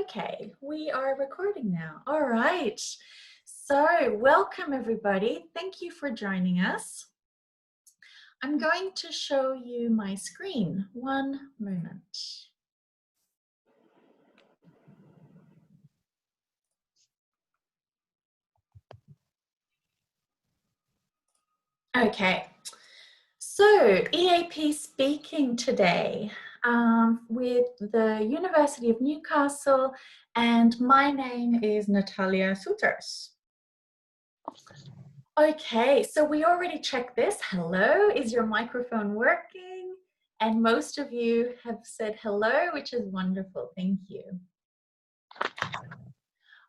Okay, we are recording now. All right. So welcome everybody. Thank you for joining us. I'm going to show you my screen. One moment. Okay, so EAP speaking today with the University of Newcastle, and my name is Natalia Soeters. Okay, so we already checked this. Hello, is your microphone working? And most of you have said hello, which is wonderful. Thank you.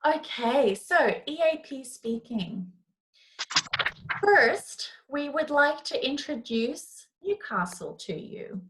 Okay, so EAP speaking. First, we would like to introduce Newcastle to you.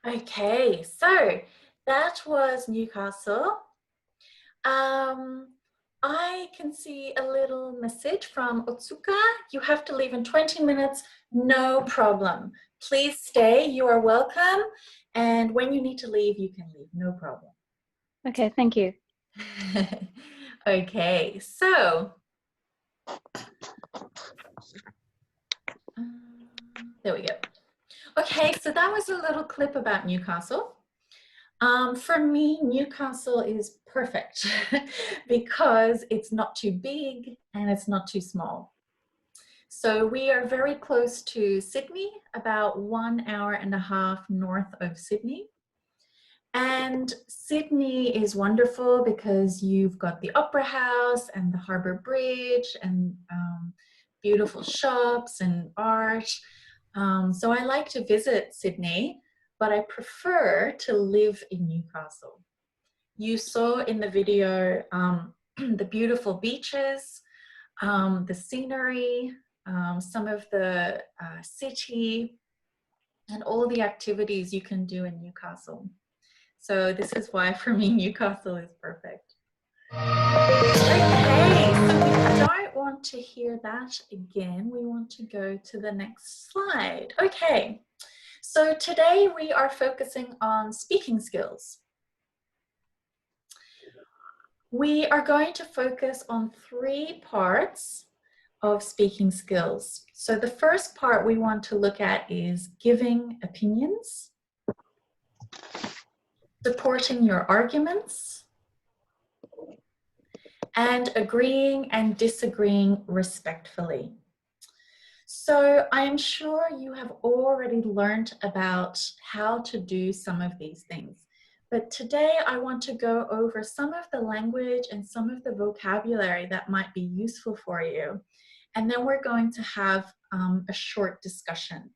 Okay, so that was Newcastle. I can see a little message from Otsuka. You have to leave in 20 minutes, no problem. Please stay, you are welcome. And when you need to leave, you can leave, no problem. Okay, thank you. Okay, so there we go. Okay, so that was a little clip about Newcastle. For me, Newcastle is perfect because it's not too big and it's not too small. So we are very close to Sydney, about 1.5 hours north of Sydney. And Sydney is wonderful because you've got the Opera House and the Harbour Bridge and beautiful shops and art. So I like to visit Sydney, but I prefer to live in Newcastle. You saw in the video the beautiful beaches, the scenery, some of the city, and all the activities you can do in Newcastle. So this is why for me Newcastle is perfect. Okay, so we don't want to hear that again. We want to go to the next slide. Okay, so today we are focusing on speaking skills. We are going to focus on 3 parts of speaking skills. So the first part we want to look at is giving opinions, supporting your arguments, and agreeing and disagreeing respectfully. So I'm sure you have already learned about how to do some of these things. But today I want to go over some of the language and some of the vocabulary that might be useful for you. And then we're going to have a short discussion.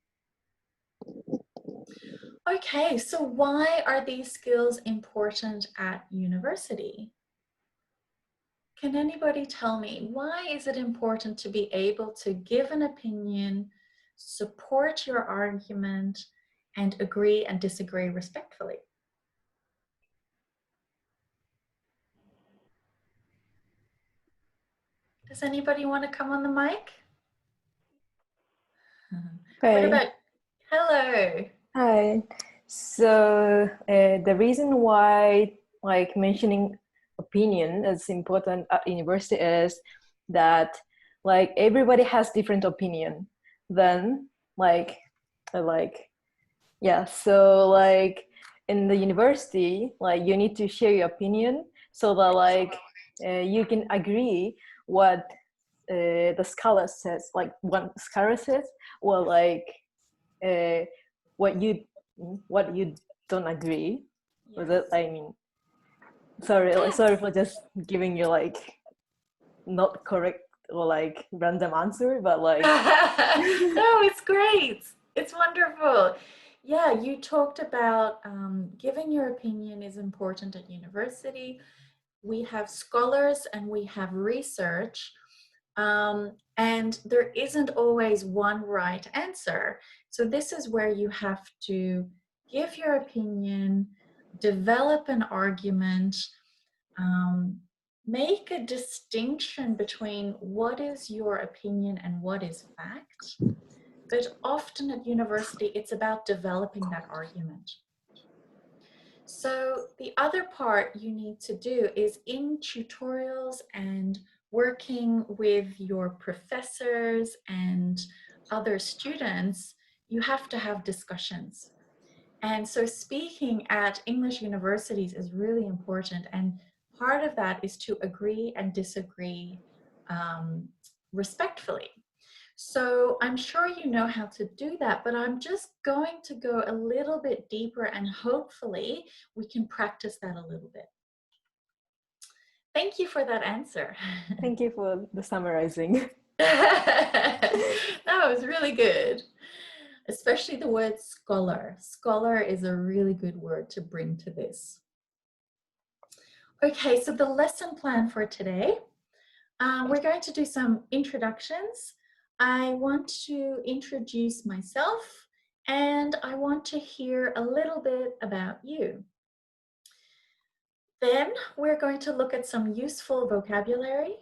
Okay, so why are these skills important at university? Can anybody tell me, why is it important to be able to give an opinion, support your argument, and agree and disagree respectfully? Does anybody want to come on the mic? Okay. What about, hello. Hi. So the reason why mentioning opinion is important at university is that like everybody has different opinion. Then yeah, so like in the university, like you need to share your opinion so that like you can agree what the scholar says, like one scholar says, or like uh, what you don't agree with it. I mean, sorry for just giving you like not correct or like random answer, but like no, it's great. It's wonderful. Yeah, you talked about giving your opinion is important at university. We have scholars and we have research, and there isn't always one right answer. So this is where you have to give your opinion, develop an argument, make a distinction between what is your opinion and what is fact. But often at university, it's about developing that argument. So the other part you need to do is in tutorials and working with your professors and other students, you have to have discussions. And so speaking at English universities is really important. And part of that is to agree and disagree respectfully. So I'm sure you know how to do that, but I'm just going to go a little bit deeper and hopefully we can practice that a little bit. Thank you for that answer. thank you for the summarizing. That was really good. Especially the word scholar. Scholar is a really good word to bring to this. Okay, so the lesson plan for today, we're going to do some introductions. I want to introduce myself and I want to hear a little bit about you. Then we're going to look at some useful vocabulary.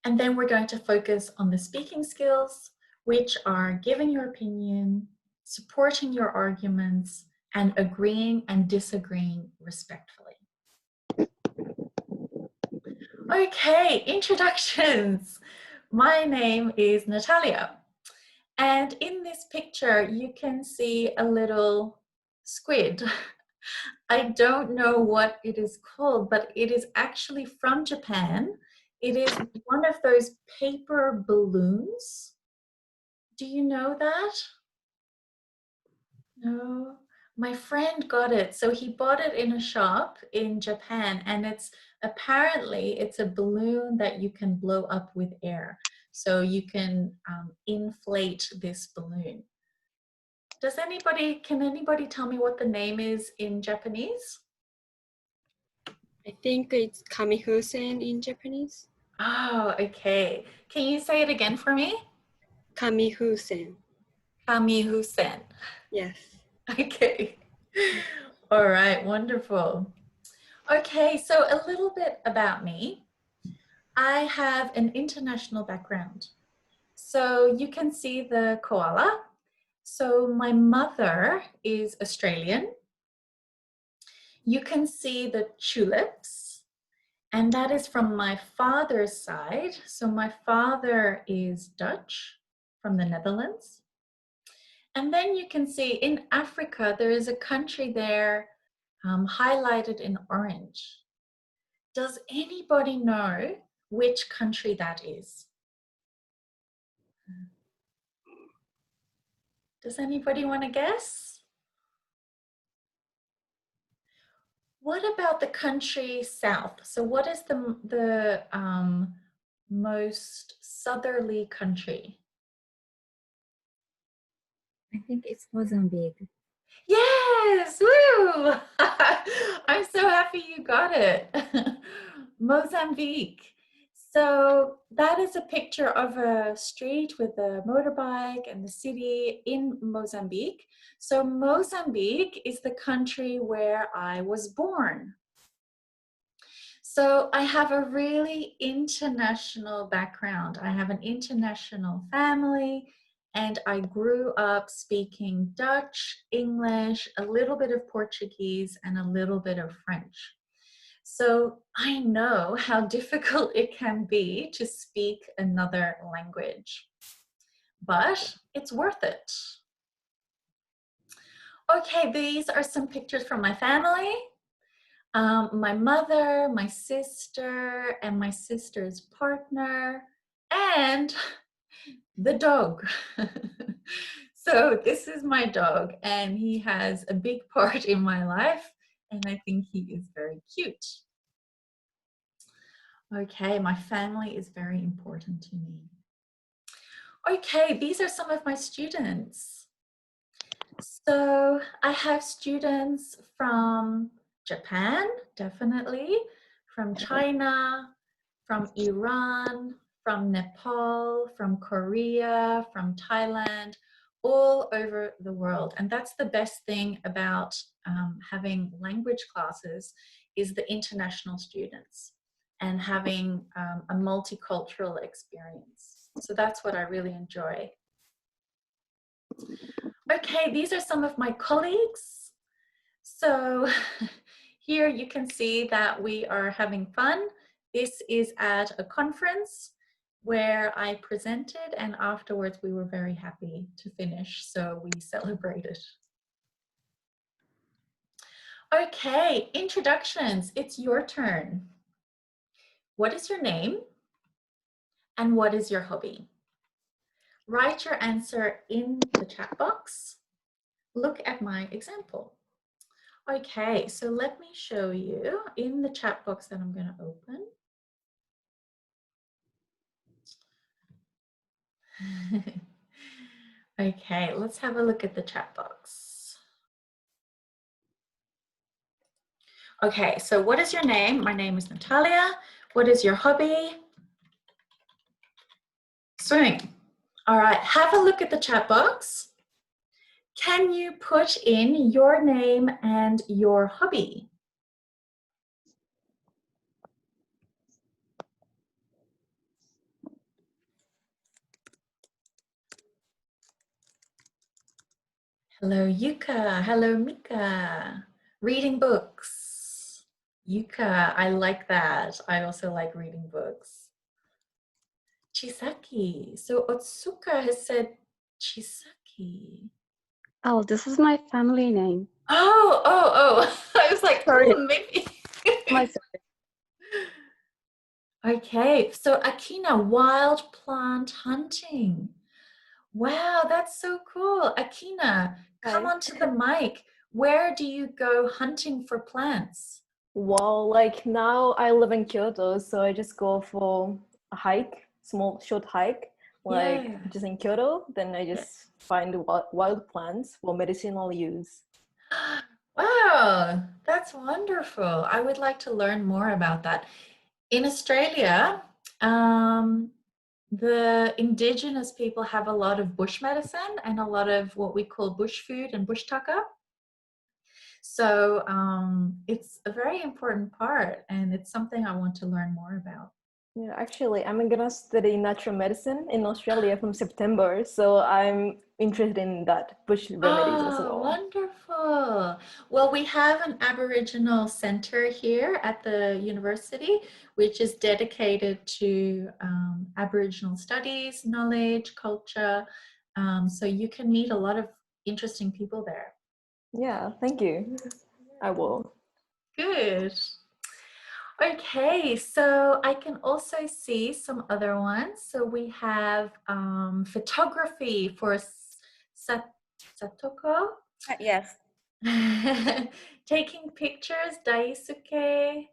And then we're going to focus on the speaking skills, which are giving your opinion, supporting your arguments, and agreeing and disagreeing respectfully. Okay, introductions. My name is Natalia. And in this picture, you can see a little squid. I don't know what it is called, but it is actually from Japan. It is one of those paper balloons. Do you know that? No? My friend got it. So he bought it in a shop in Japan, and apparently it's a balloon that you can blow up with air. So you can inflate this balloon. Can anybody tell me what the name is in Japanese? I think it's Kamihusen in Japanese. Oh, okay. Can you say it again for me? Kamihusen. Kamihusen. Yes. Okay. All right, wonderful. Okay, so a little bit about me. I have an international background. So you can see the koala. So my mother is Australian. You can see the tulips, and that is from my father's side. So my father is Dutch from the Netherlands. And then you can see in Africa, there is a country there highlighted in orange. Does anybody know which country that is? Does anybody want to guess? What about the country south? So what is the most southerly country? I think it's Mozambique. Yes, woo! I'm so happy you got it. Mozambique. So that is a picture of a street with a motorbike and the city in Mozambique. So Mozambique is the country where I was born. So I have a really international background. I have an international family, and I grew up speaking Dutch, English, a little bit of Portuguese, and a little bit of French. So I know how difficult it can be to speak another language, but it's worth it. Okay, these are some pictures from my family. My mother, my sister, and my sister's partner, and the dog. So this is my dog, and he has a big part in my life, and I think he is very cute. Okay, my family is very important to me. Okay, these are some of my students. So I have students from Japan, definitely, from China, from Iran, from Nepal, from Korea, from Thailand, all over the world. And that's the best thing about having language classes is the international students and having a multicultural experience. So that's what I really enjoy. Okay, these are some of my colleagues. So here you can see that we are having fun. This is at a conference where I presented, and afterwards we were very happy to finish, so we celebrated. Okay, introductions, it's your turn. What is your name? And what is your hobby? Write your answer in the chat box. Look at my example. Okay, so let me show you in the chat box that I'm going to open. Okay, let's have a look at the chat box. Okay, so what is your name? My name is Natalia. What is your hobby? Swimming. All right, have a look at the chat box. Can you put in your name and your hobby? Hello, Yuka. Hello, Mika. Reading books. Yuka, I like that. I also like reading books. Chisaki. So Otsuka has said Chisaki. Oh, this is my family name. Oh. I was like, Sorry. Maybe. My Okay, so Akina, wild plant hunting. Wow, that's so cool. Akina, come Hi. onto the mic. Where do you go hunting for plants? Well, like now I live in Kyoto, so I just go for a hike, small short hike, like Yeah. just in Kyoto. Then I just find wild plants for medicinal use. Wow, that's wonderful. I would like to learn more about that. In Australia, the indigenous people have a lot of bush medicine and a lot of what we call bush food and bush tucker. So it's a very important part, and it's something I want to learn more about. Yeah, actually, I'm gonna study natural medicine in Australia from September, so I'm interested in that bush remedies as Oh, well. wonderful. Well, we have an Aboriginal center here at the university, which is dedicated to Aboriginal studies, knowledge, culture. So you can meet a lot of interesting people there. Yeah, thank you. I will. Good. Okay, so I can also see some other ones. So we have photography for Satoko. Yes. Taking pictures, Daisuke.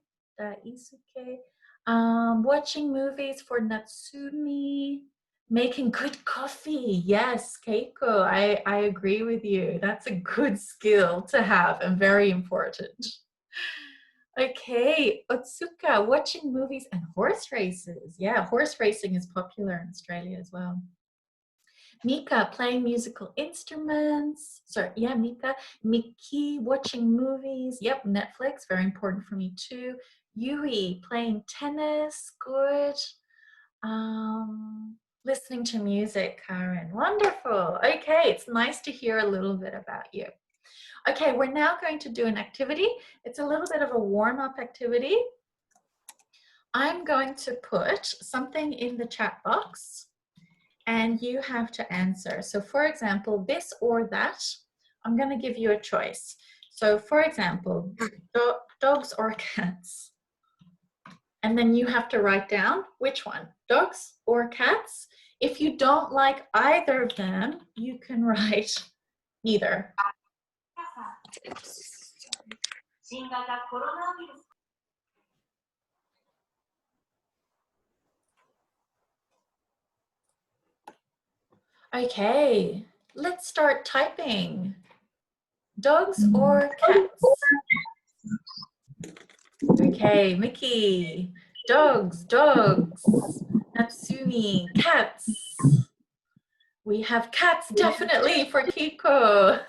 Watching movies for Natsumi. Making good coffee. Yes, Keiko, I agree with you. That's a good skill to have and very important. Okay, Otsuka, watching movies and horse races. Yeah, horse racing is popular in Australia as well. Mika, playing musical instruments. Sorry, yeah, Mika. Miki, watching movies. Yep, Netflix, very important for me too. Yui, playing tennis. Good. Listening to music, Karen. Wonderful. Okay, it's nice to hear a little bit about you. Okay, we're now going to do an activity. It's a little bit of a warm-up activity. I'm going to put something in the chat box and you have to answer. So for example, this or that, I'm going to give you a choice. So for example, dogs or cats. And then you have to write down which one, dogs or cats. If you don't like either of them, you can write neither. Okay, let's start typing. Dogs or cats? Okay, Mickey. Dogs, dogs. Natsumi, cats. We have cats definitely for Kiko.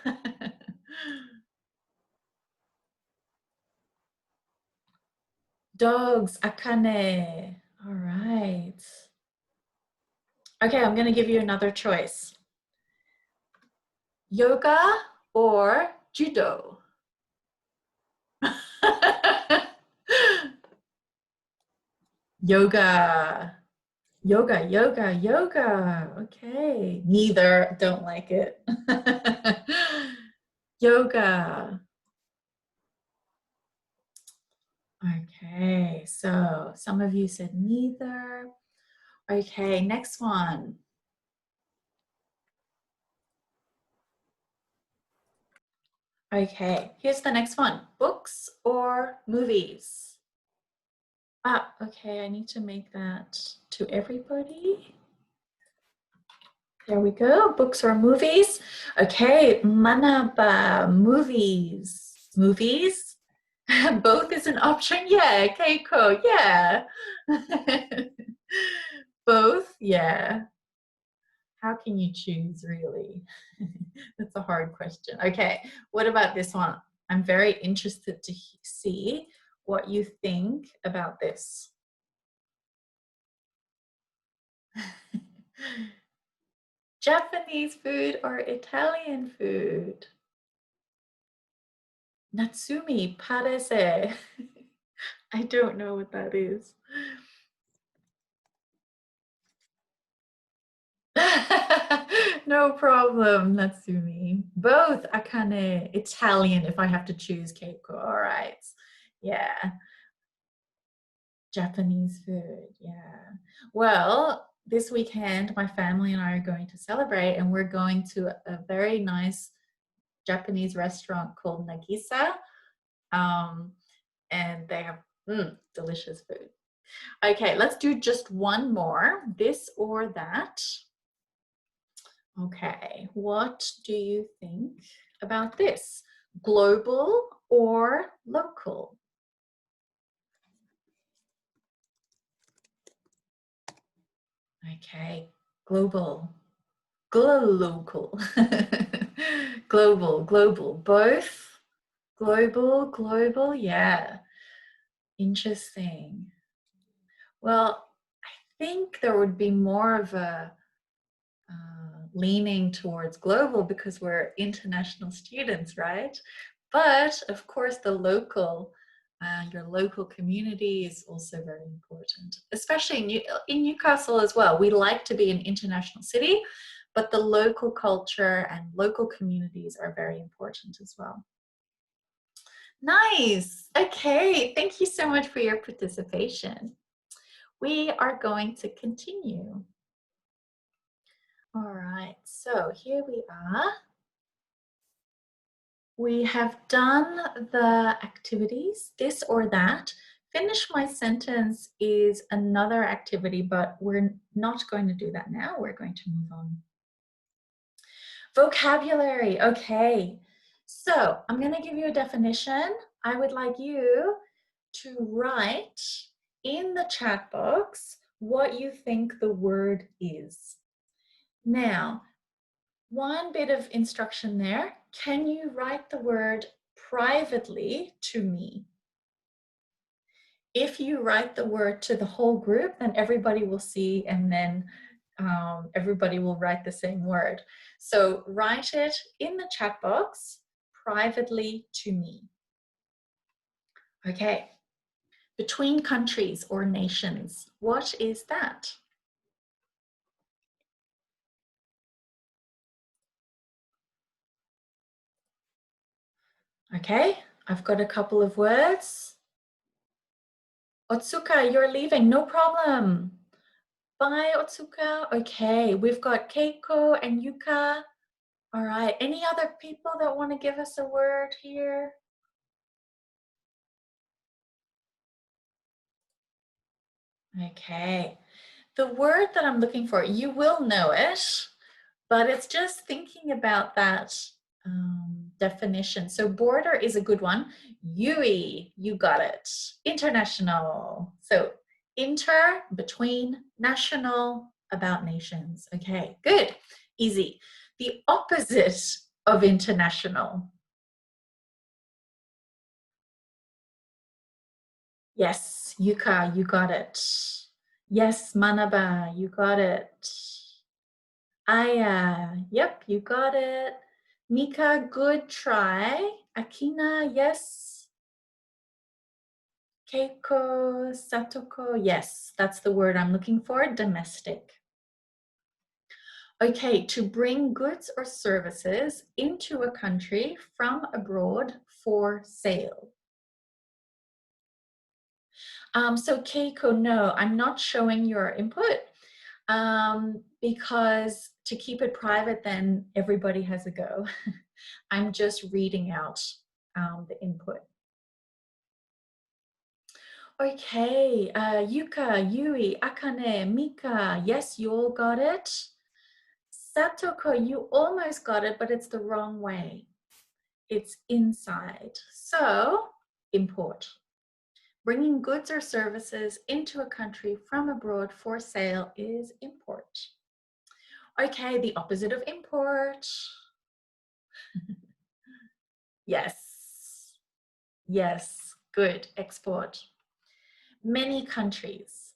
Dogs, Akane. All right. Okay, I'm going to give you another choice. Yoga or judo? Yoga. Yoga, yoga, yoga. Okay. Neither. Don't like it. Yoga. Okay. So some of you said neither. Okay. Next one. Okay. Here's the next one. Books or movies? Ah, okay, I need to make that to everybody. There we go, books or movies. Okay, mana ba, movies. Movies? Both is an option, yeah, Keiko, yeah. Both, yeah. How can you choose, really? That's a hard question. Okay, what about this one? I'm very interested to see what you think about this. Japanese food or Italian food? Natsumi parese. I don't know what that is. No problem, Natsumi. Both Akane. Italian if I have to choose, Keiko. All right. Yeah. Japanese food, yeah. Well, this weekend, my family and I are going to celebrate, and we're going to a very nice Japanese restaurant called Nagisa. And they have delicious food. Okay, let's do just one more, this or that. Okay, what do you think about this? Global or local? Okay, global, global, global, global, both, global, global, yeah, interesting. Well, I think there would be more of a leaning towards global because we're international students, right? But of course, the local, your local community is also very important, especially in Newcastle as well. We like to be an international city, but the local culture and local communities are very important as well. Nice. Okay, thank you so much for your participation. We are going to continue. All right, so here we are. We have done the activities, this or that. Finish my sentence is another activity, but we're not going to do that now. We're going to move on. Vocabulary, okay. So I'm going to give you a definition. I would like you to write in the chat box what you think the word is. Now, one bit of instruction there. Can you write the word privately to me? If you write the word to the whole group, then everybody will see, and then everybody will write the same word. So write it in the chat box privately to me. Okay. Between countries or nations, what is that? Okay, I've got a couple of words. Otsuka, you're leaving, no problem. Bye, Otsuka. Okay, we've got Keiko and Yuka. All right, any other people that want to give us a word here? Okay, the word that I'm looking for, you will know it, but it's just thinking about that definition. So border is a good one. Yui, you got it. International. So inter, between, national, about nations. Okay, good, easy. The opposite of international. Yes, Yuka, you got it. Yes, Manaba, you got it. Aya, yep, you got it. Mika, good try. Akina, yes. Keiko, Satoko, yes, that's the word I'm looking for, domestic. Okay, to bring goods or services into a country from abroad for sale. So Keiko, no, I'm not showing your input because to keep it private, then everybody has a go. I'm just reading out the input. Okay, Yuka, Yui, Akane, Mika, yes, you all got it. Satoko, you almost got it, but it's the wrong way. It's inside. So, import. Bringing goods or services into a country from abroad for sale is import. Okay, the opposite of import. Yes. Yes, good, export. Many countries.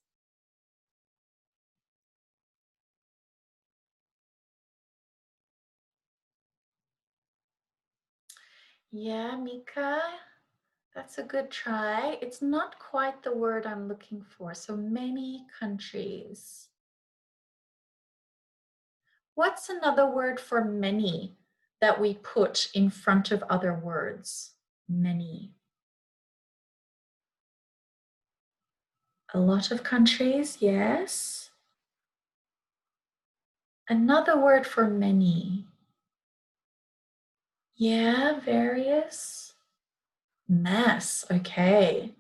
Yeah, Mika, that's a good try. It's not quite the word I'm looking for. So many countries. What's another word for many that we put in front of other words? Many. A lot of countries, yes. Another word for many. Yeah, various. Mass, okay.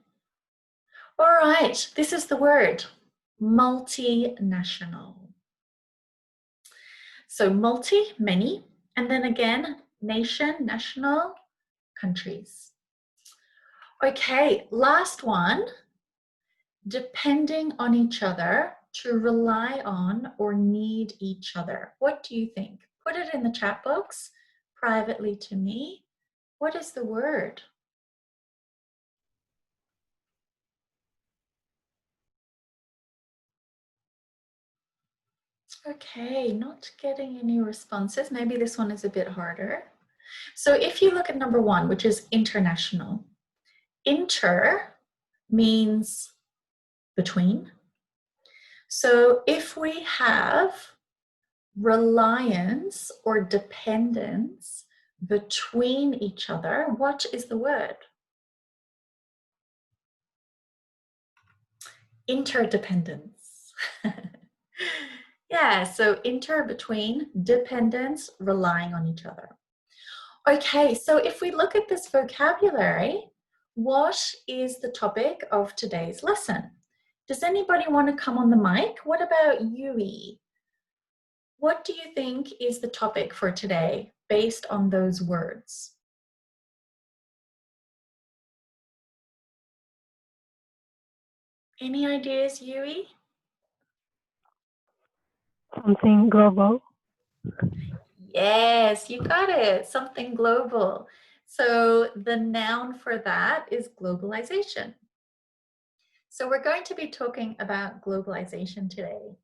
All right, this is the word, multinational. So multi, many, and then again, nation, national, countries. Okay, last one, depending on each other, to rely on or need each other. What do you think? Put it in the chat box privately to me. What is the word? Okay, not getting any responses. Maybe this one is a bit harder. So if you look at number one, which is international, inter means between. So if we have reliance or dependence between each other, what is the word? Interdependence. Yeah, so inter, between, dependence, relying on each other. Okay, so if we look at this vocabulary, what is the topic of today's lesson? Does anybody want to come on the mic? What about Yui? What do you think is the topic for today based on those words? Any ideas, Yui? Something global. Yes, you got it. Something global. So the noun for that is globalization. So we're going to be talking about globalization today.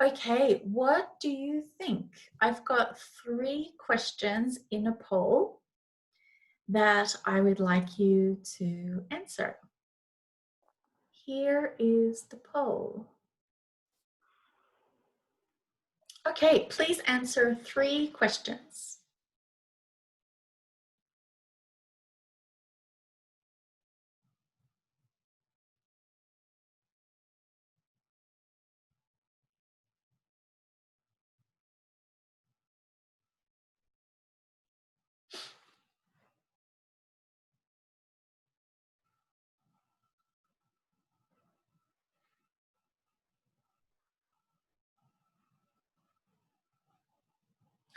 Okay, what do you think? I've got 3 questions in a poll that I would like you to answer. Here is the poll. Okay, please answer 3 questions.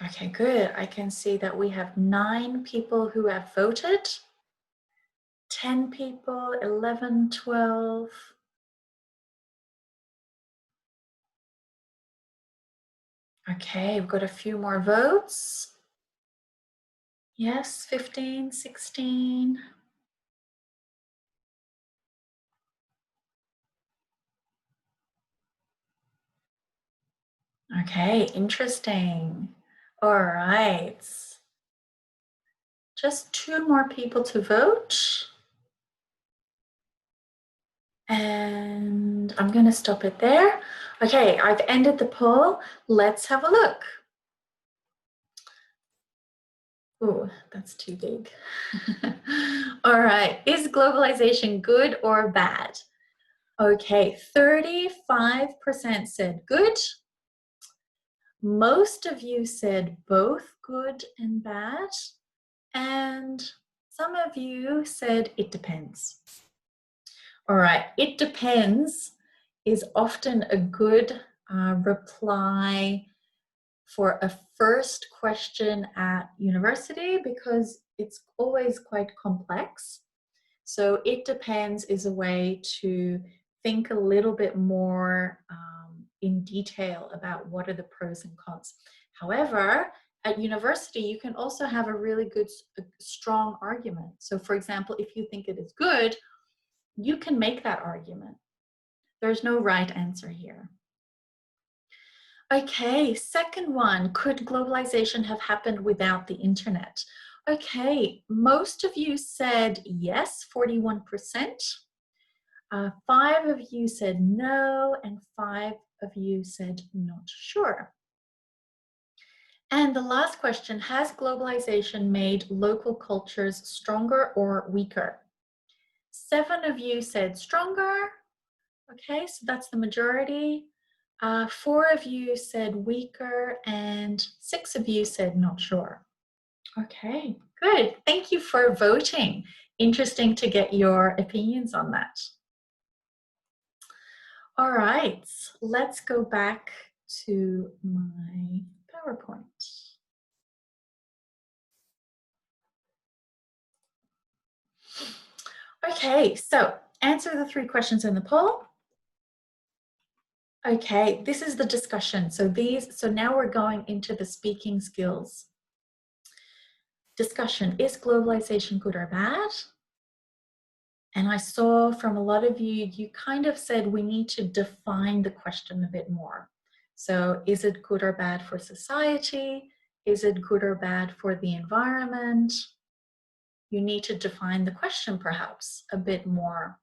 Okay, good. I can see that we have 9 people who have voted. 10 people, 11, 12. Okay, we've got a few more votes. Yes, 15, 16. Okay, interesting. All right. Just 2 more people to vote. And I'm going to stop it there. Okay, I've ended the poll. Let's have a look. Ooh, that's too big. All right, is globalization good or bad? Okay, 35% said good. Most of you said both good and bad. And some of you said it depends. All right, it depends is often a good reply for a first question at university because it's always quite complex. So it depends is a way to think a little bit more in detail about what are the pros and cons. However, at university, you can also have a really good, strong argument. So for example, if you think it is good, you can make that argument. There's no right answer here. Okay, second one, could globalization have happened without the internet? Okay, most of you said yes, 41%. 5 of you said no, and 5 of you said not sure. And the last question, has globalization made local cultures stronger or weaker? 7 of you said stronger. Okay, so that's the majority. 4 of you said weaker, and 6 of you said not sure. Okay, good. Thank you for voting. Interesting to get your opinions on that. All right, let's go back to my PowerPoint. Okay, so answer the 3 questions in the poll. Okay, this is the discussion. So now we're going into the speaking skills. Discussion, is globalization good or bad? And I saw from a lot of you, you kind of said we need to define the question a bit more. So is it good or bad for society? Is it good or bad for the environment? You need to define the question perhaps a bit more.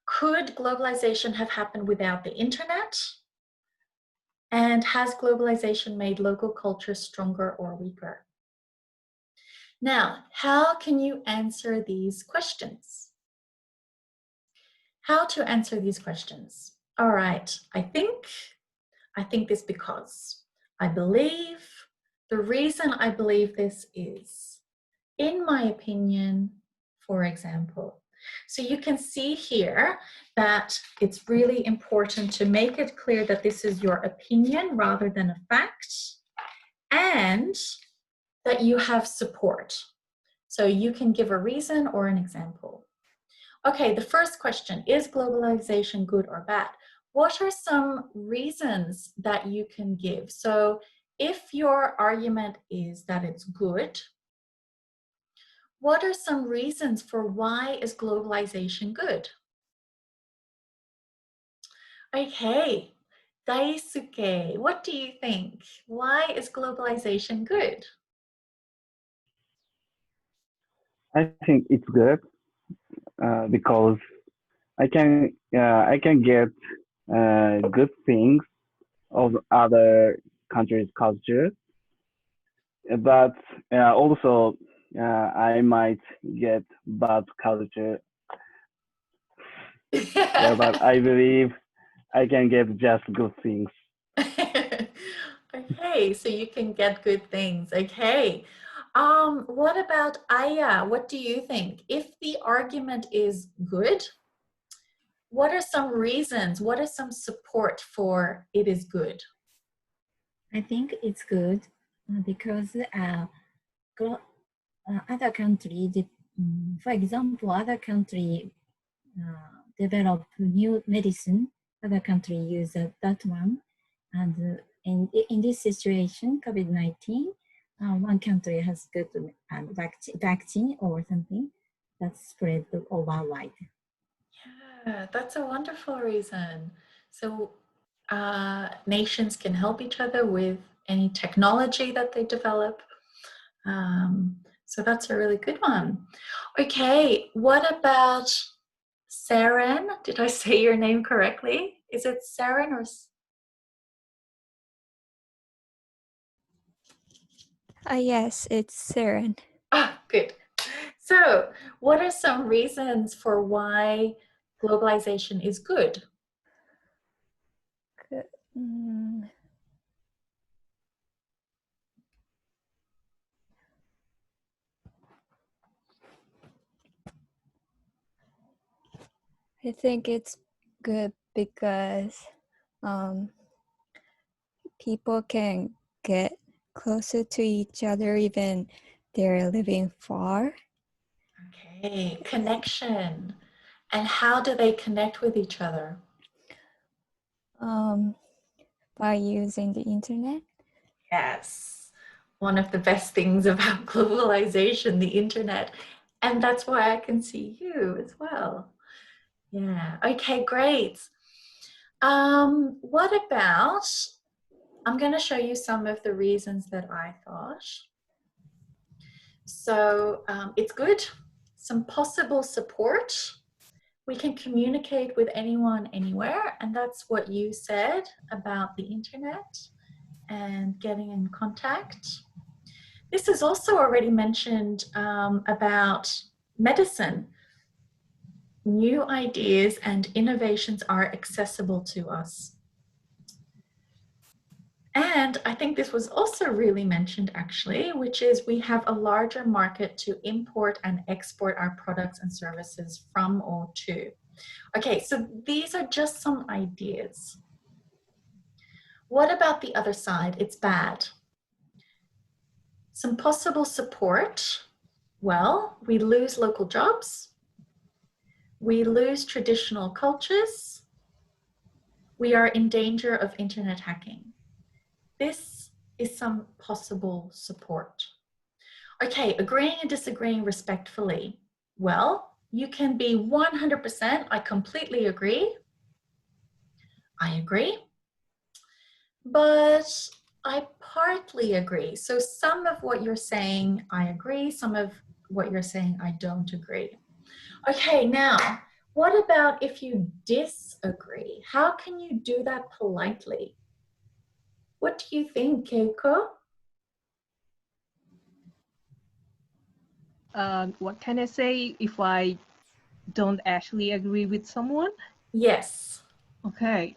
Could globalization have happened without the internet? And has globalization made local cultures stronger or weaker? Now, how can you answer these questions? How to answer these questions? All right, I think this because I believe, the reason I believe this is, in my opinion, for example. So you can see here that it's really important to make it clear that this is your opinion rather than a fact, and that you have support. So you can give a reason or an example. Okay, the first question, is globalization good or bad? What are some reasons that you can give? So if your argument is that it's good, what are some reasons for why is globalization good? Okay, Daisuke, what do you think? Why is globalization good? I think it's good because I can get good things of other countries' culture, but also I might get bad culture. Yeah, but I believe I can get just good things. Okay, so you can get good things. Okay. What about Aya? What do you think? If the argument is good, what are some reasons? What is some support for it is good? I think it's good because other country, for example, other country develop new medicine. Other country use that one, and in this situation, COVID-19, one country has good vaccine or something that spread worldwide. Yeah, that's a wonderful reason. So nations can help each other with any technology that they develop. So that's a really good one. Okay, what about Saren? Did I say your name correctly? Is it Saren or? Yes, it's Saren. Ah, good. So, what are some reasons for why globalization is good? I think it's good because people can get closer to each other even they're living far. Okay, connection. And how do they connect with each other? By using the internet. Yes, one of the best things about globalization, the internet. And that's why I can see you as well. Yeah, okay, great. What about, I'm going to show you some of the reasons that I thought. So it's good, some possible support. We can communicate with anyone, anywhere, and that's what you said about the internet and getting in contact. This is also already mentioned about medicine. New ideas and innovations are accessible to us. And I think this was also really mentioned actually, which is we have a larger market to import and export our products and services from or to. Okay, so these are just some ideas. What about the other side? It's bad. Some possible support. Well, we lose local jobs. We lose traditional cultures. We are in danger of internet hacking. This is some possible support. Okay, agreeing and disagreeing respectfully. Well, you can be 100%, I completely agree. I agree. But I partly agree. So some of what you're saying, I agree. Some of what you're saying, I don't agree. Okay, now, what about if you disagree? How can you do that politely? What do you think, Keiko? What can I say if I don't actually agree with someone? Yes. Okay.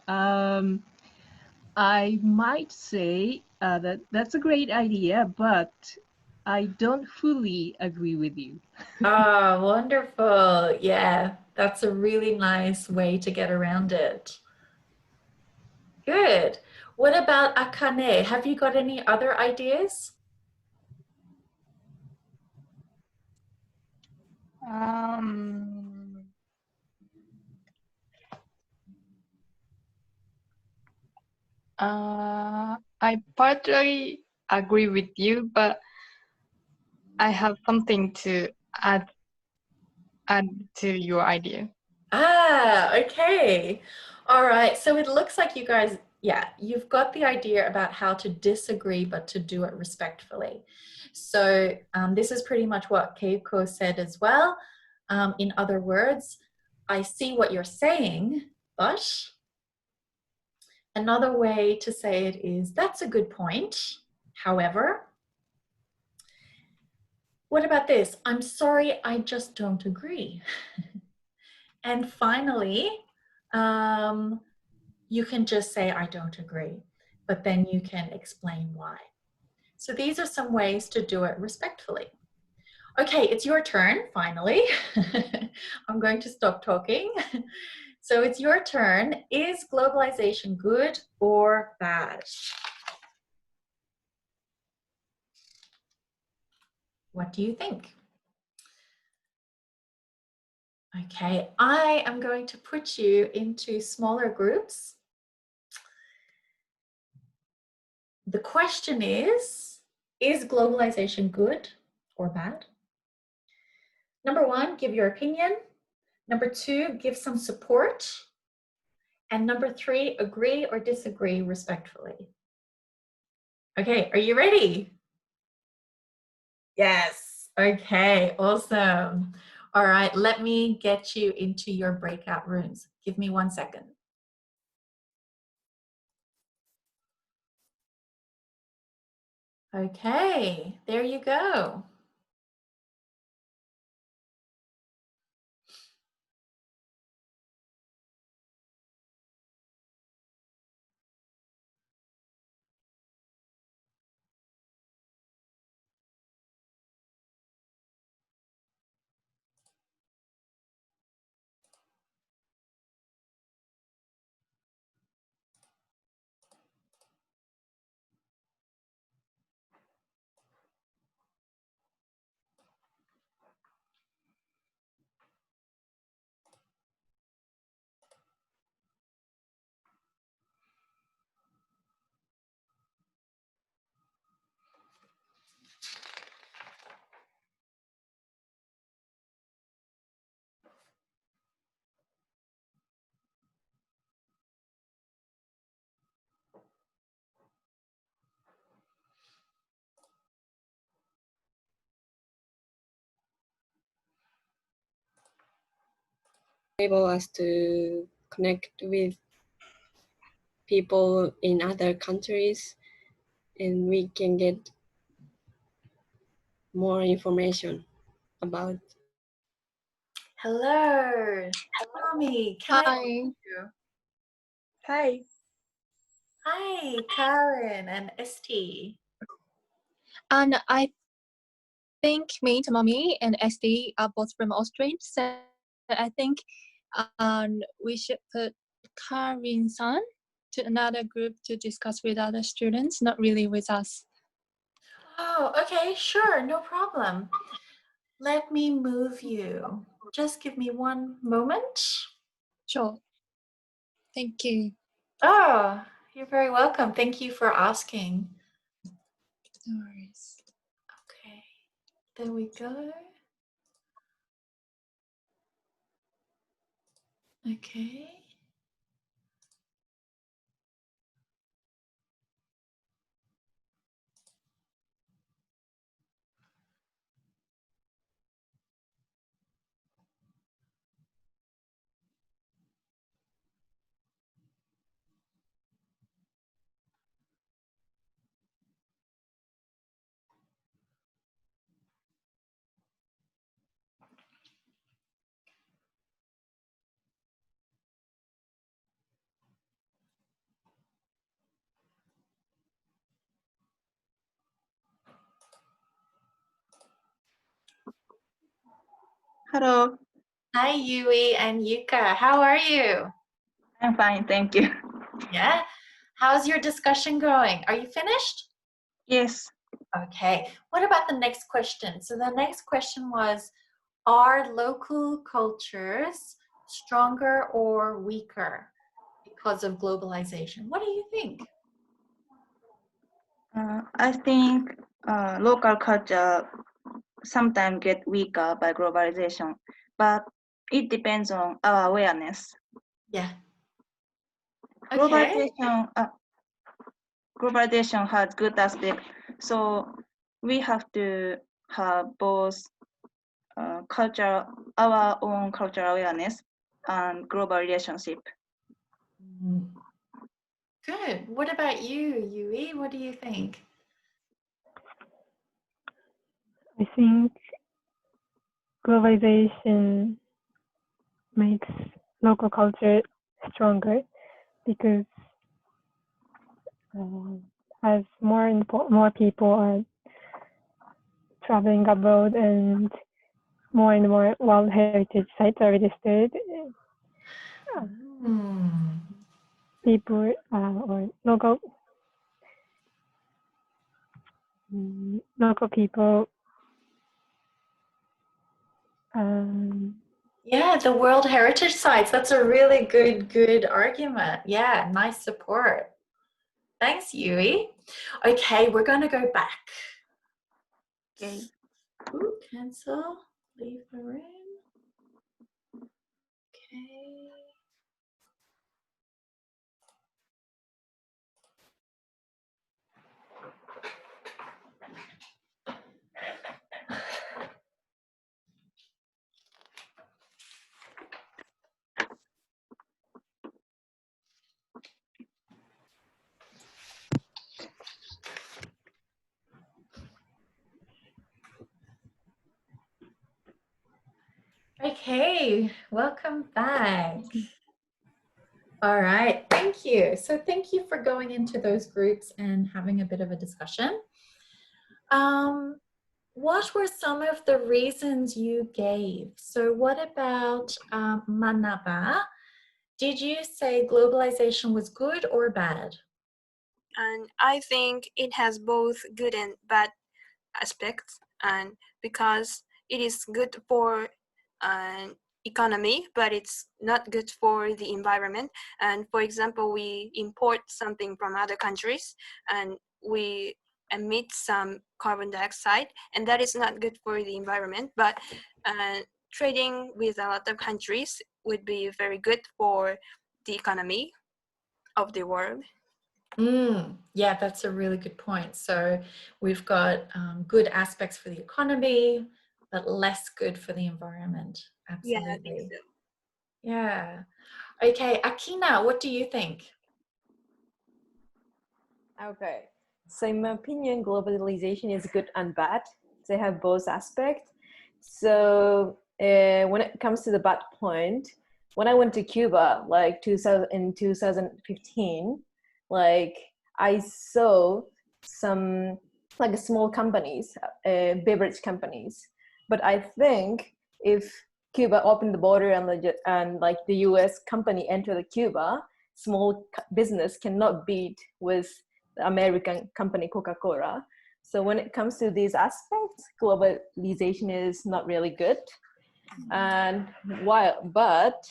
I might say that that's a great idea, but I don't fully agree with you. Ah, wonderful. Yeah, that's a really nice way to get around it. Good. What about Akane? Have you got any other ideas? I partly agree with you, but I have something to add to your idea. Ah, okay. All right. So it looks like you guys Yeah, you've got the idea about how to disagree, but to do it respectfully. So this is pretty much what Keiko said as well. In other words, I see what you're saying, but another way to say it is, that's a good point. However, what about this? I'm sorry, I just don't agree. And finally, you can just say, I don't agree, but then you can explain why. So these are some ways to do it respectfully. Okay, it's your turn, finally. I'm going to stop talking. So it's your turn. Is globalization good or bad? What do you think? Okay, I am going to put you into smaller groups. The question is globalization good or bad? Number one, give your opinion. Number two, give some support. And number three, agree or disagree respectfully. Okay, are you ready? Yes. Okay, awesome. All right, let me get you into your breakout rooms. Give me 1 second. Okay, there you go. Enable us to connect with people in other countries, and we can get more information about. Hello, Tommy, can I Hi. help you? Hi. Hi, Karen and Esti. And I think me, Mommy, and SD are both from Australia. So I think we should put Karin-san to another group to discuss with other students, not really with us. Oh, okay, sure, no problem. Let me move you. Just give me 1 moment. Sure. Thank you. Oh, you're very welcome. Thank you for asking. No worries. Okay, there we go. Okay. Hello, Hi, Yui and Yuka. How are you? I'm fine, thank you. Yeah? How's your discussion going? Are you finished? Yes, Okay. What about the next question? So the next question was, are local cultures stronger or weaker because of globalization? What do you think? I think local culture sometimes get weaker by globalization, but it depends on our awareness. Yeah. Okay. Globalization has good aspect, so we have to have both our own cultural awareness and global relationship. Good. What about you, Yui? What do you think? I think globalization makes local culture stronger because as more people are traveling abroad and more World Heritage sites are registered, people or local people. Yeah, the World Heritage Sites. That's a really good argument. Yeah, nice support. Thanks, Yui. Okay, we're going to go back. Okay. Ooh, cancel. Leave the room. Okay. Okay, welcome back. All right, thank you. So thank you for going into those groups and having a bit of a discussion. What were some of the reasons you gave? So what about Manaba? Did you say globalization was good or bad? And I think it has both good and bad aspects, and because it is good for economy, but it's not good for the environment. And for example, we import something from other countries and we emit some carbon dioxide, and that is not good for the environment. But trading with a lot of countries would be very good for the economy of the world. Yeah, that's a really good point. So we've got good aspects for the economy, but less good for the environment. Absolutely. Yeah, I think so. Yeah. Okay, Akina, what do you think? Okay. So in my opinion, globalization is good and bad. They have both aspects. So when it comes to the bad point, when I went to Cuba, like in 2015, like I saw some like small companies, beverage companies. But I think if Cuba opened the border and like the US company entered Cuba, small business cannot beat with the American company Coca-Cola. So when it comes to these aspects, globalization is not really good. And but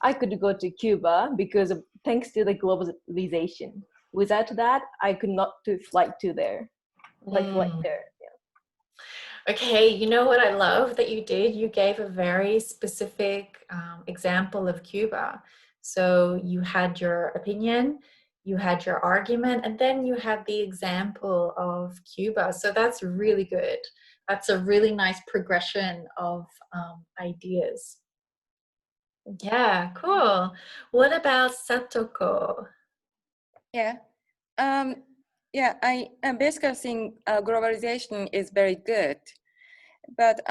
I could go to Cuba because thanks to the globalization. Without that, I could not fly there. Okay, you know what I love that you did? You gave a very specific example of Cuba. So you had your opinion, you had your argument, and then you had the example of Cuba. So that's really good. That's a really nice progression of ideas. Yeah, cool. What about Satoko? Yeah. Yeah, I basically think globalization is very good. But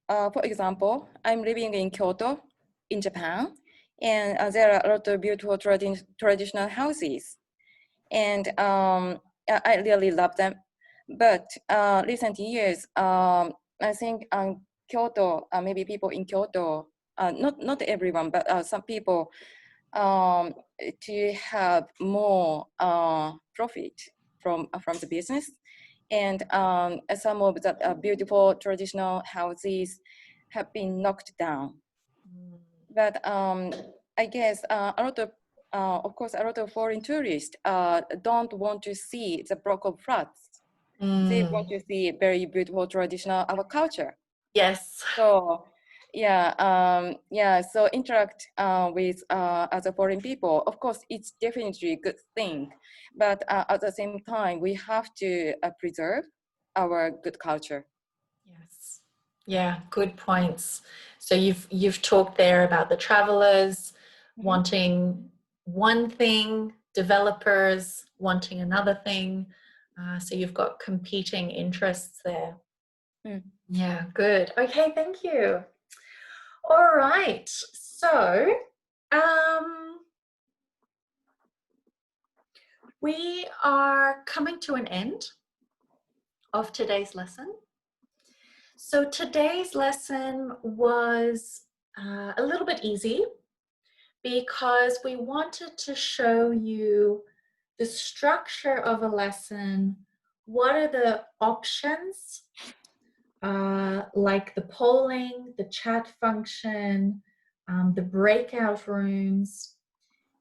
for example, I'm living in Kyoto, in Japan, and there are a lot of beautiful traditional houses. And I really love them. But recent years, I think Kyoto, maybe people in Kyoto, not everyone, but some people, to have more profit from the business. And some of the beautiful traditional houses have been knocked down. But I guess of course, a lot of foreign tourists don't want to see the block of flats. They want to see very beautiful traditional our culture. Yes. So So interact with other foreign people. Of course, it's definitely a good thing, but at the same time, we have to preserve our good culture. Yes. Yeah, good points. So you've talked there about the travelers wanting one thing, developers wanting another thing. So you've got competing interests there. Yeah, good. Okay, thank you. All right. So we are coming to an end of today's lesson. So today's lesson was a little bit easy because we wanted to show you the structure of a lesson. What are the options, like the polling, the chat function, the breakout rooms.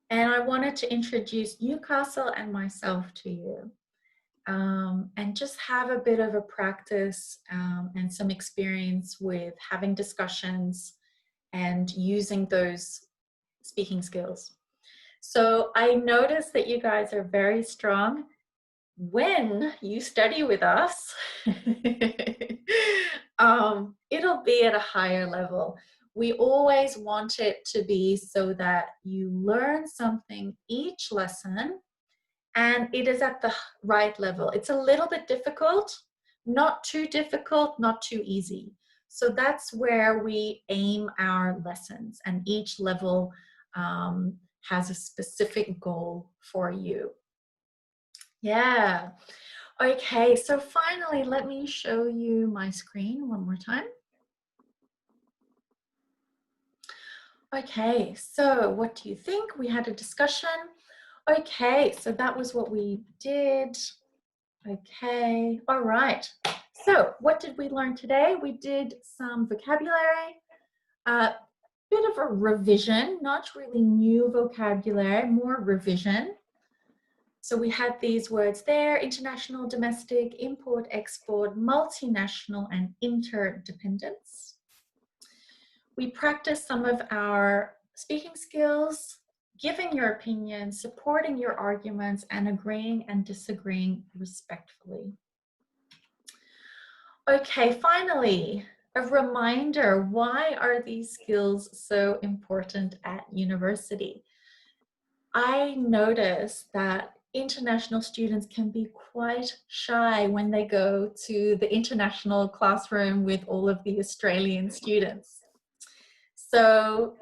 And I wanted to introduce Newcastle and myself to you. And just have a bit of a practice and some experience with having discussions and using those speaking skills. So I noticed that you guys are very strong when you study with us. It'll be at a higher level. We always want it to be so that you learn something each lesson and it is at the right level. It's a little bit difficult, not too difficult, not too easy. So that's where we aim our lessons, and each level has a specific goal for you. Yeah. Okay, so finally, let me show you my screen one more time. Okay, so what do you think? We had a discussion. Okay, so that was what we did. Okay, all right. So what did we learn today? We did some vocabulary, a bit of a revision, not really new vocabulary, more revision. So we had these words there: international, domestic, import, export, multinational, and interdependence. We practiced some of our speaking skills, giving your opinion, supporting your arguments, and agreeing and disagreeing respectfully. Okay, finally, a reminder, why are these skills so important at university? I notice that international students can be quite shy when they go to the international classroom with all of the Australian students. So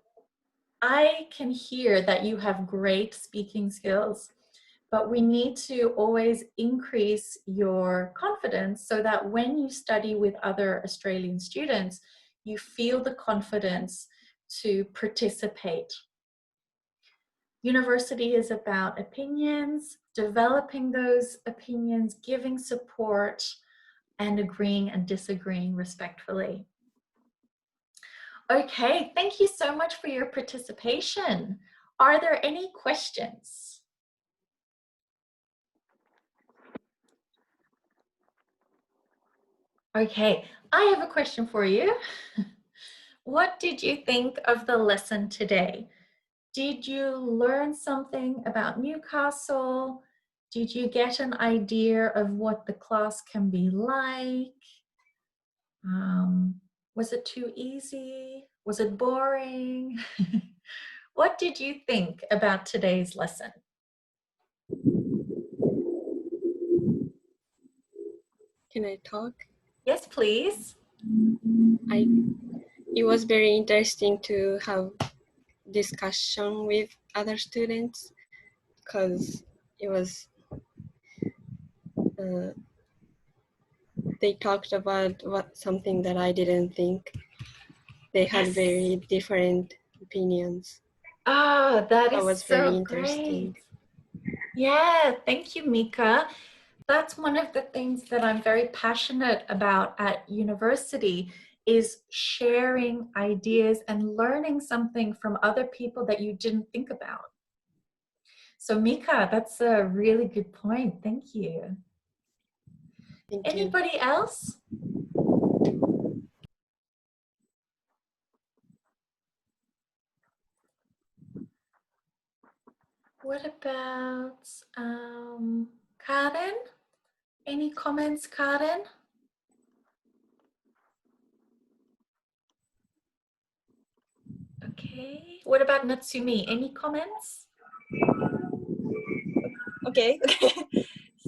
I can hear that you have great speaking skills, but we need to always increase your confidence so that when you study with other Australian students, you feel the confidence to participate. University is about opinions, developing those opinions, giving support, and agreeing and disagreeing respectfully. Okay, thank you so much for your participation. Are there any questions? Okay, I have a question for you. What did you think of the lesson today? Did you learn something about Newcastle? Did you get an idea of what the class can be like? Was it too easy? Was it boring? What did you think about today's lesson? Can I talk? Yes, please. It was very interesting to have discussion with other students because it was they talked about something that I didn't think. They had very different opinions. Oh, that was so very interesting. Great. Yeah, thank you, Mika. That's one of the things that I'm very passionate about at university, is sharing ideas and learning something from other people that you didn't think about. So Mika, that's a really good point. Thank you. Anybody else? What about Karen? Any comments, Karen? Okay. What about Natsumi? Any comments? Okay.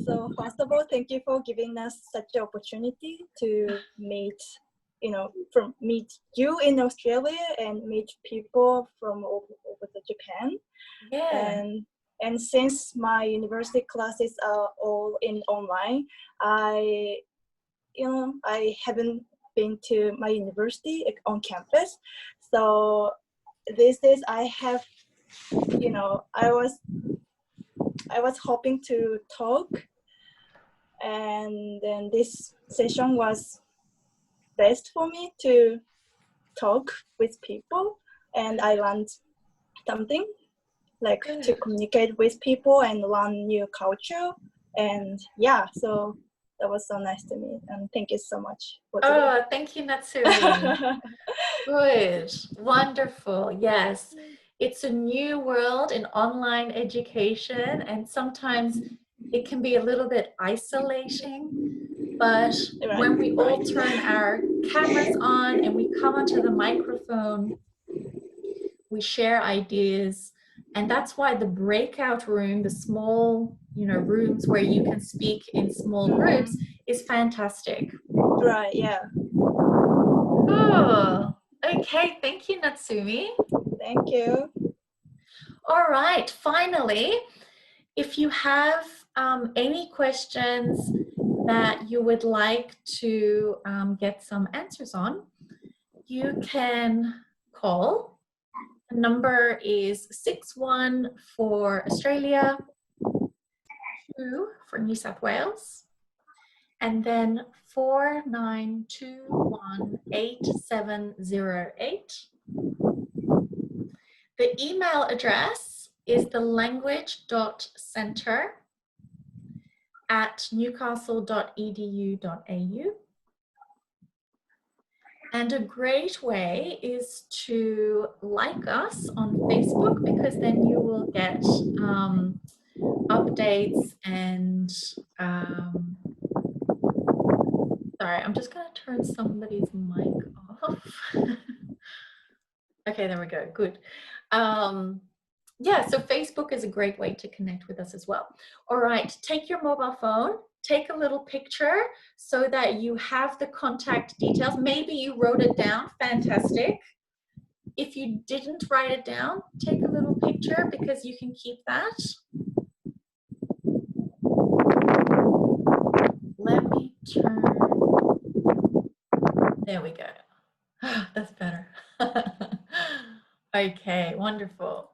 So first of all, thank you for giving us such an opportunity to meet, meet you in Australia and meet people from over the Japan. Yeah. And since my university classes are all in online, I haven't been to my university on campus. So these days I have, I was hoping to talk, and then this session was best for me to talk with people, and I learned something like to communicate with people and learn new culture. And yeah, so that was so nice to me, and thank you so much for today. Oh, thank you, Natsumi. Good, wonderful. Yes, it's a new world in online education, and sometimes it can be a little bit isolating, but when we all turn our cameras on and we come onto the microphone, we share ideas, and that's why the breakout room, the small, rooms where you can speak in small groups is fantastic. Right, yeah. Cool. Okay, thank you, Natsumi. Thank you. All right, finally, if you have any questions that you would like to get some answers on, you can call. The number is 61 for Australia, 2 for New South Wales, and then 49218708. The email address is thelanguage.center@newcastle.edu.au. And a great way is to like us on Facebook, because then you will get updates and sorry, I'm just going to turn somebody's mic off. Okay, there we go. Good. Yeah, so Facebook is a great way to connect with us as well. All right, take your mobile phone, take a little picture so that you have the contact details. Maybe you wrote it down, fantastic. If you didn't write it down, take a little picture because you can keep that. Let me turn, there we go. That's better. Okay, wonderful.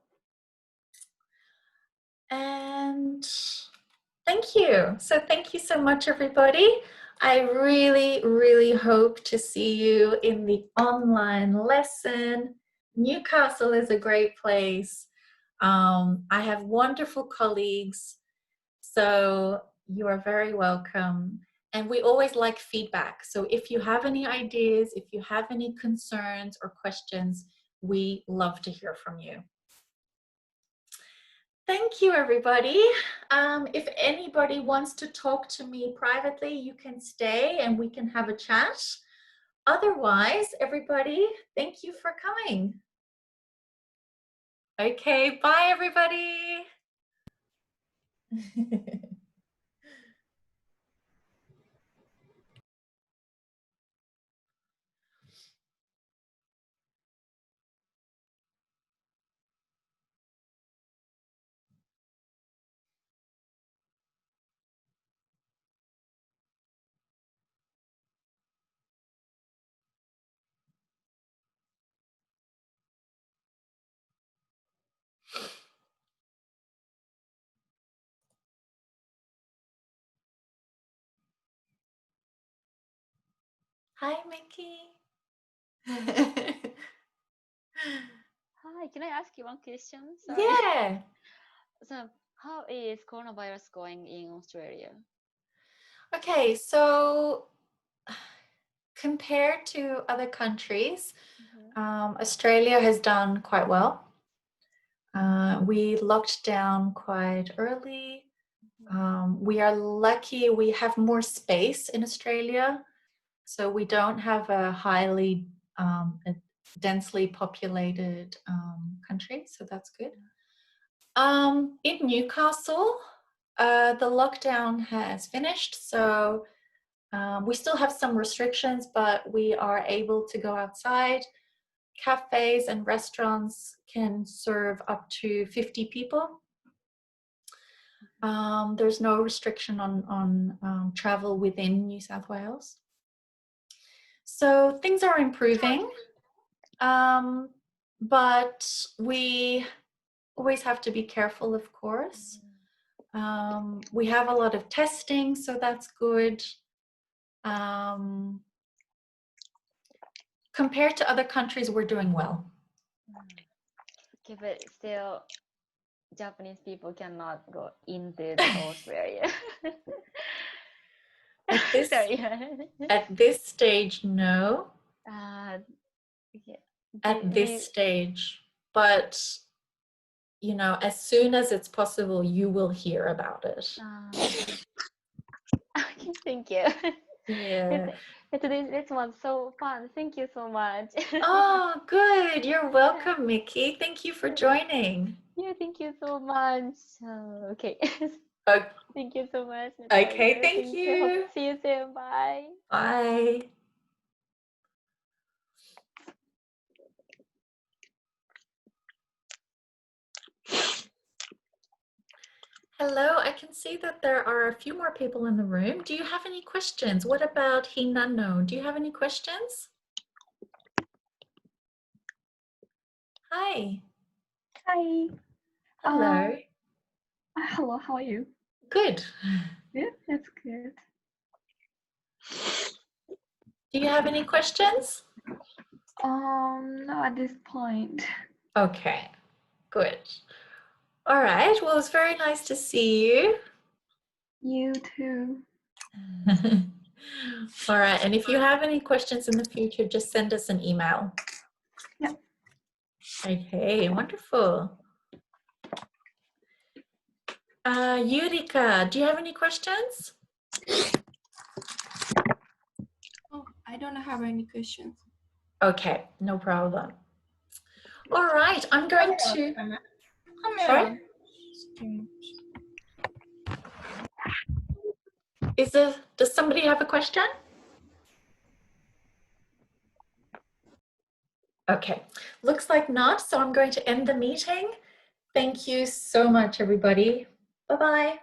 And thank you. So thank you so much, everybody. I really, really hope to see you in the online lesson. Newcastle is a great place. I have wonderful colleagues, so you are very welcome. And we always like feedback. So if you have any ideas, if you have any concerns or questions, we love to hear from you. Thank you, everybody. If anybody wants to talk to me privately, you can stay and we can have a chat. Otherwise, everybody, thank you for coming. Okay, bye, everybody. Hi, Mickey. Hi, can I ask you one question? Sorry. Yeah. So, how is coronavirus going in Australia? Okay, so compared to other countries, Australia has done quite well. We locked down quite early. We are lucky we have more space in Australia, so we don't have a highly a densely populated country, so that's good. In Newcastle, the lockdown has finished, so we still have some restrictions, but we are able to go outside. Cafes and restaurants can serve up to 50 people. There's no restriction on travel within New South Wales. So things are improving, but we always have to be careful, of course. We have a lot of testing, so that's good. Compared to other countries, we're doing well. Okay, but still, Japanese people cannot go into the Australia. At this, Sorry. at this stage, no. Okay. At this stage, but you know, as soon as it's possible, you will hear about it. Okay, thank you. Yeah. This was so fun. Thank you so much. Oh, good. You're welcome, Mickey. Thank you for joining. Yeah, thank you so much. Okay. Thank you so much, Natalia. Okay, thank you. Hope to see you soon. Bye. Bye. Hello, I can see that there are a few more people in the room. Do you have any questions? What about Hinano? Do you have any questions? Hi. Hi. Hello. Hello, how are you? Good. Yeah, that's good. Do you have any questions? No, at this point. Okay, good. All right, well, it's very nice to see you. You too. All right, and if you have any questions in the future, just send us an email. Yeah. Okay, wonderful. Yurika, do you have any questions? Oh, I don't have any questions. Okay, no problem. All right, I'm going to... Sorry? Does somebody have a question? Okay, looks like not, so I'm going to end the meeting. Thank you so much, everybody. Bye-bye.